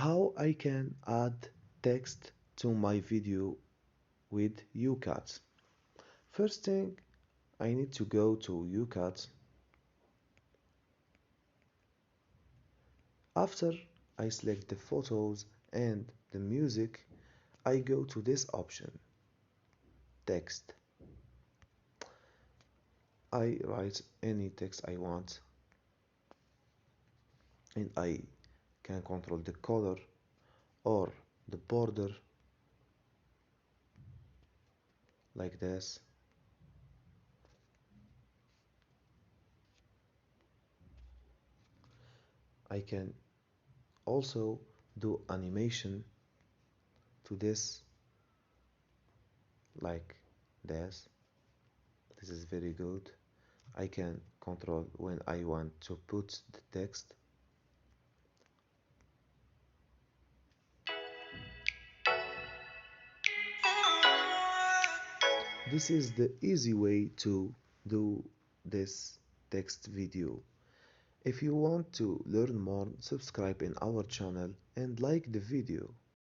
How I can add text to my video with YouCut. First thing, I need to go to YouCut. After I select the photos and the music, I go to this option, text. I write any text I want and I can control the color or the border like this. I can also do animation to this like this. This is very good. I can control when I want to put the text. This is the easy way to do this text video. If you want to learn more, subscribe in our channel and like the video.